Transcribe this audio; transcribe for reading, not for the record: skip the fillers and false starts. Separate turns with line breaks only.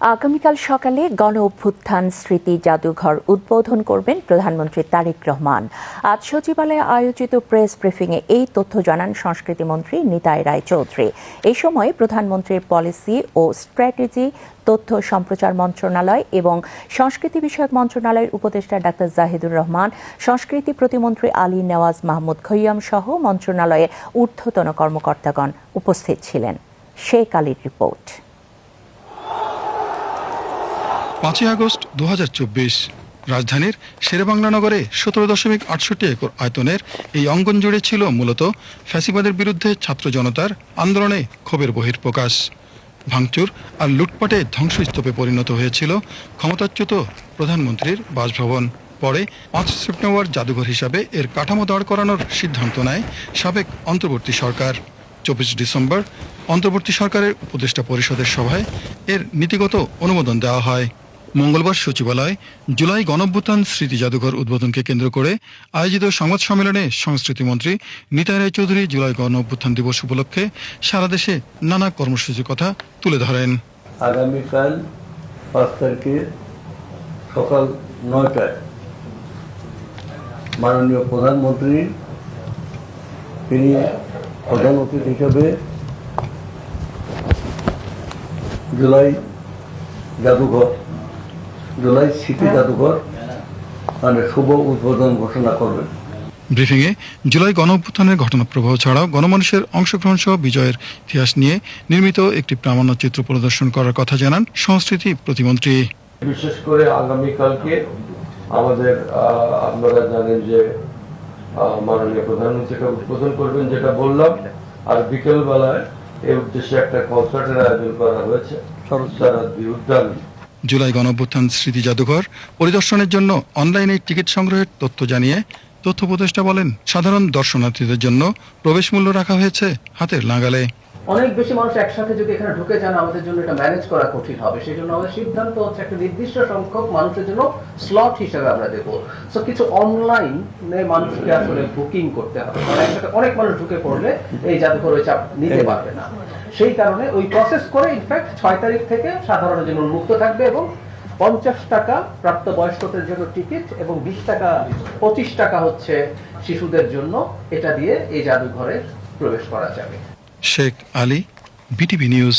আগামীকাল সকালে গণ অভ্যুত্থান স্মৃতি জাদুঘর উদ্বোধন করবেন প্রধানমন্ত্রী তারেক রহমান। আজ সচিবালয়ে আয়োজিত প্রেস ব্রিফিংয়ে এই তথ্য জানান সংস্কৃতিমন্ত্রী নিতাই রায়চৌধুরী। এই সময় প্রধানমন্ত্রীর পলিসি ও স্ট্র্যাটেজি, তথ্য সম্প্রচার মন্ত্রণালয় এবং সংস্কৃতি বিষয়ক মন্ত্রণালয়ের উপদেষ্টা ডাক্তার জাহিদুর রহমান, সংস্কৃতি প্রতিমন্ত্রী আলী নেওয়াজ মাহমুদ খৈয়াম সহ মন্ত্রণালয়ের ঊর্ধ্বতন কর্মকর্তাগণ উপস্থিত ছিলেন। শেখ আলীর রিপোর্ট।
5 আগস্ট 2024 রাজধানীর শেরেবাংলা নগরে 17.68 একর আয়তনের এই অঙ্গন জুড়ে ছিল মূলত ফ্যাসিবাদের বিরুদ্ধে ছাত্র জনতার আন্দোলনে ক্ষোভের বহিঃপ্রকাশ। ভাঙচুর আর লুটপাটে ধ্বংসস্তূপে পরিণত হয়েছিল ক্ষমতাচ্যুত প্রধানমন্ত্রীর বাসভবন। পরে 5 সেপ্টেম্বর জাদুঘর হিসাবে এর কাঠামো দাঁড় করানোর সিদ্ধান্ত নেয় সাবেক অন্তর্বর্তী সরকার। 24 ডিসেম্বর অন্তর্বর্তী সরকারের উপদেষ্টা পরিষদের সভায় এর নীতিগত অনুমোদন দেওয়া হয়। মঙ্গলবার সচিবালয় জুলাই গণঅভ্যুত্থান স্মৃতি জাদুঘর উদ্বোধনকে কেন্দ্র করে আয়োজিত সংবাদ সম্মেলনে সংস্কৃতিমন্ত্রী নিতাই রায়চৌধুরী জুলাই গণঅভ্যুত্থান দিবস উপলক্ষে সারা দেশে নানা কর্মসূচির কথা তুলে ধরেন।
আগামীকাল 5 তারিখে সকাল 9টায় মাননীয় প্রধানমন্ত্রী তিনি প্রধান অতিথি হিসেবে জুলাই স্মৃতি জাদুঘর শুভ উদ্বোধন ঘোষণা করবেন।
ব্রিফিংয়ে জুলাই গণঅভ্যুত্থানের ঘটনাপ্রবাহ ছাড়াও গণমানুষের অংশগ্রহণ সহ বিজয়ের ইতিহাস নিয়ে নির্মিত একটি প্রামাণ্যচিত্র প্রদর্শন করার কথা জানান সংস্কৃতি প্রতিমন্ত্রী।
বিশেষ করে আগামীকালকে আমাদের আপনারা জানেন যে মাননীয় প্রধানমন্ত্রী এটা উদ্বোধন করবেন, যেটা বললাম, আর বিকেল বেলায় এই উদ্দেশ্যে একটা কনসার্টের আয়োজন করা হয়েছে শরৎ উদ্যান।
জুলাই গণঅভ্যুত্থান স্মৃতি জাদুঘর পরিদর্শনের জন্য অনলাইনে টিকিট সংগ্রহের তথ্য জানিয়ে তথ্য উপদেষ্টা বলেন, সাধারণ দর্শনার্থীদের জন্য প্রবেশ মূল্য রাখা হয়েছে হাতের নাগালে।
অনেক বেশি মানুষ একসাথে যদি এখানে ঢুকে যান, আমাদের জন্য এটা ম্যানেজ করা কঠিন হবে। সেই জন্য আমাদের সিদ্ধান্ত হচ্ছে একটা নির্দিষ্ট সংখ্যক মানুষের জন্য স্লট হিসেবে আমরা দেবো। সো কিছু অনলাইনে মানুষকে আসলে বুকিং করতে হবে, কারণ একসাথে অনেক মানুষ ঢুকে পড়লে এই জাদুঘর ওই চাপ নিতে পারবে না। সেই কারণে ওই প্রসেস করে ইনফ্যাক্ট 6 তারিখ থেকে সাধারণের জন্য উন্মুক্ত থাকবে এবং 50 টাকা প্রাপ্তবয়স্কদের জন্য টিকিট এবং 25 টাকা হচ্ছে শিশুদের জন্য। এটা দিয়ে এই জাদুঘরে প্রবেশ করা যাবে।
Sheikh Ali, BTV news.